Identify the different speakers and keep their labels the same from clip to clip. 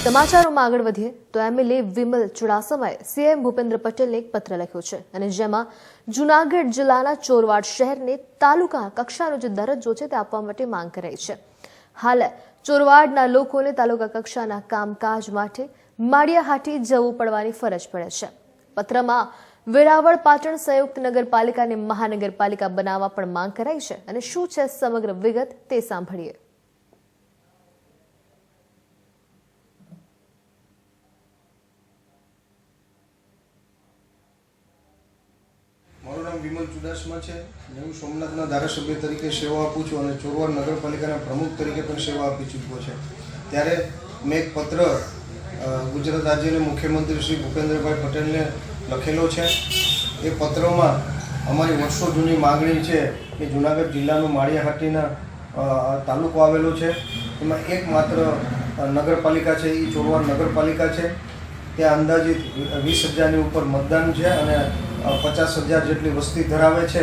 Speaker 1: સમાચારોમાં આગળ વધીએ તો એમએલએ વિમલ ચુડાસમાએ સીએમ ભૂપેન્દ્ર પટેલને એક પત્ર લખ્યો છે અને જેમાં જૂનાગઢ જિલ્લાના ચોરવાડ શહેરને તાલુકા કક્ષાનો જે દરજ્જો છે તે આપવા માટે માંગ કરાઈ છે। હાલ ચોરવાડના લોકોને તાલુકા કક્ષાના કામકાજ માટે માળિયાહાટી જવું પડવાની ફરજ પડે છે। પત્રમાં વેરાવળ પાટણ સંયુક્ત નગરપાલિકાને મહાનગરપાલિકા બનાવવા પણ માંગ કરાઈ છે અને શું છે સમગ્ર વિગત તે સાંભળીએ।
Speaker 2: મારું નામ વિમલ ચુડાસમા છે। હું સોમનાથના ધારાસભ્ય તરીકે સેવા આપું છું અને ચોરવાડ નગરપાલિકાના પ્રમુખ તરીકે પણ સેવા આપી ચૂક્યો છે। ત્યારે મેં એક પત્ર ગુજરાત રાજ્યના મુખ્યમંત્રી શ્રી ભૂપેન્દ્રભાઈ પટેલને લખેલો છે। એ પત્રમાં અમારી વર્ષો જૂની માગણી છે કે જૂનાગઢ જિલ્લાનું માળિયાહાટીના તાલુકો આવેલો છે, એમાં એકમાત્ર નગરપાલિકા છે એ ચોરવાડ નગરપાલિકા છે। ત્યાં અંદાજિત 20,000ની ઉપર મતદાન છે અને 50,000 જેટલી વસ્તી ધરાવે છે।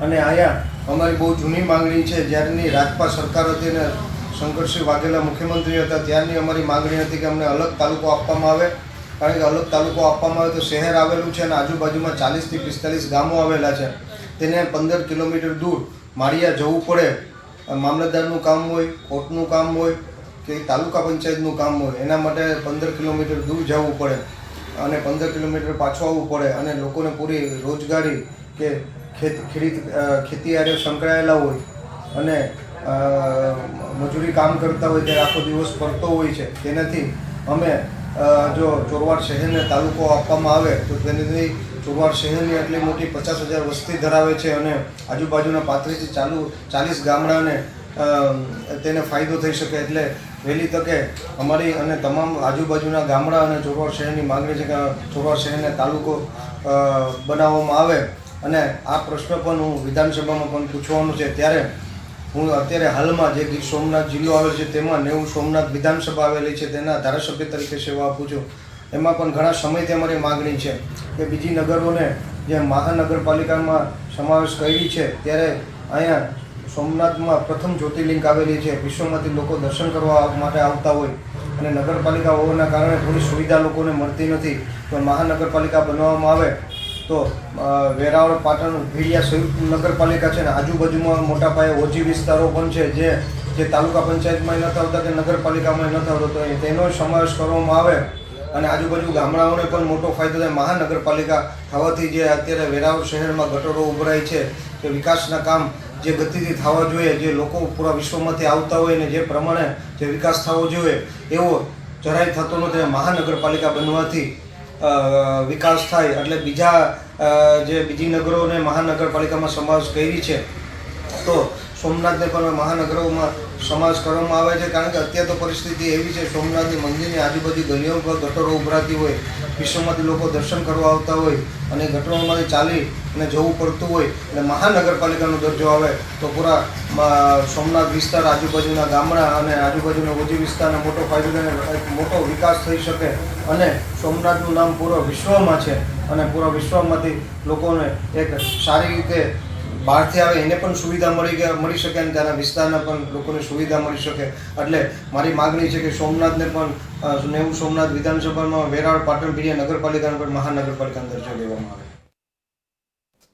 Speaker 2: અને અહીંયા અમારી બહુ જૂની માંગણી છે, જ્યારની રાજપા સરકાર હતી અને શંકરસિંહ વાઘેલા મુખ્યમંત્રી હતા ત્યારની અમારી માંગણી હતી કે અમને અલગ તાલુકો આપવામાં આવે, કારણ કે અલગ તાલુકો આપવામાં આવે તો શહેર આવેલું છે અને આજુબાજુમાં 40થી 45 ગામો આવેલા છે, તેને 15 કિલોમીટર દૂર માળિયા જવું પડે। મામલતદારનું કામ હોય, કોર્ટનું કામ હોય કે તાલુકા પંચાયતનું કામ હોય, એના માટે 15 કિલોમીટર દૂર જવું પડે અને 15 કિલોમીટર પાછું આવવું પડે અને લોકોને પૂરી રોજગારી કે ખેતી આરે સંકળાયેલા હોય અને મજૂરી કામ કરતા હોય ત્યારે આખો દિવસ પડતો હોય છે। તેનાથી અમે જો ચોરવાડ શહેરને તાલુકો આપવામાં આવે તો તેનાથી ચોરવાડ શહેરની આટલી મોટી 50,000 વસ્તી ધરાવે છે અને આજુબાજુના 35થી 40 ગામડાને તેને ફાયદો થઈ શકે। એટલે વહેલી તકે અમારી અને તમામ આજુબાજુના ગામડા અને ચોરવાડ શહેરની માગણી છે કે ચોરવાડ શહેરને તાલુકો બનાવવામાં આવે અને આ પ્રશ્ન પણ હું વિધાનસભામાં પણ પૂછવાનું છે। ત્યારે હું અત્યારે હાલમાં જે ગીર સોમનાથ જિલ્લો આવેલો છે તેમાં નેવું સોમનાથ વિધાનસભા આવેલી છે, તેના ધારાસભ્ય તરીકે સેવા આપું છું। એમાં પણ ઘણા સમયથી અમારી માગણી છે કે બીજી નગરોને જે મહાનગરપાલિકામાં સમાવેશ કરી છે ત્યારે અહીંયા સોમનાથમાં પ્રથમ જ્યોતિર્લિંગ આવેલી છે, વિશ્વમાંથી લોકો દર્શન કરવા માટે આવતા હોય અને નગરપાલિકા હોવાના કારણે થોડી સુવિધા લોકોને મળતી નથી। તો મહાનગરપાલિકા બનાવવામાં આવે તો વેરાવળ પાટણ ભીડિયા સંયુક્ત નગરપાલિકા છે ને આજુબાજુમાં મોટા પાયે ઓછી વિસ્તારો પણ છે જે તાલુકા પંચાયતમાં નથી આવતા કે નગરપાલિકામાં નથી આવતો, તો તેનો સમાવેશ કરવામાં આવે અને આજુબાજુ ગામડાઓને પણ મોટો ફાયદો થાય। મહાનગરપાલિકા થવાથી જે અત્યારે વેરાવળ શહેરમાં ગટરો ઉભરાય છે કે વિકાસના કામ જે ગતિથી થવા જોઈએ, જે લોકો પૂરા વિશ્વમાંથી આવતા હોય ને જે પ્રમાણે જે વિકાસ થવો જોઈએ એવો જરાય થતો નથી। મહાનગરપાલિકા બનવાથી વિકાસ થાય એટલે બીજી નગરોને મહાનગરપાલિકામાં સમાવેશ કરી છે તો સોમનાથને પણ મહાનગરોમાં સમાવેશ કરવામાં આવે છે, કારણ કે અત્યારે તો પરિસ્થિતિ એવી છે સોમનાથની મંદિરની આજુબાજુ ગલીઓ પર ગટરો ઉભરાતી હોય, વિશ્વમાંથી લોકો દર્શન કરવા આવતા હોય અને ગટરોમાંથી ચાલી અને જવું પડતું હોય એટલે મહાનગરપાલિકાનો દરજ્જો આવે તો પૂરા સોમનાથ વિસ્તાર આજુબાજુના ગામડા અને આજુબાજુના ઓછી વિસ્તારને મોટો ફાયદો થાય, મોટો વિકાસ થઈ શકે અને સોમનાથનું નામ પૂરા વિશ્વમાં છે અને પૂરા વિશ્વમાંથી લોકોને એક સારી રીતે બહારથી આવે એને પણ સુવિધા મળી શકે અને ત્યાંના વિસ્તારના પણ લોકોને સુવિધા મળી શકે। એટલે મારી માગણી છે કે સોમનાથને પણ નેવું સોમનાથ વિધાનસભામાં વેરાવળ પાટણ ભીડિયા નગરપાલિકાને પણ મહાનગરપાલિકાનો દરજ્જો લેવામાં આવે।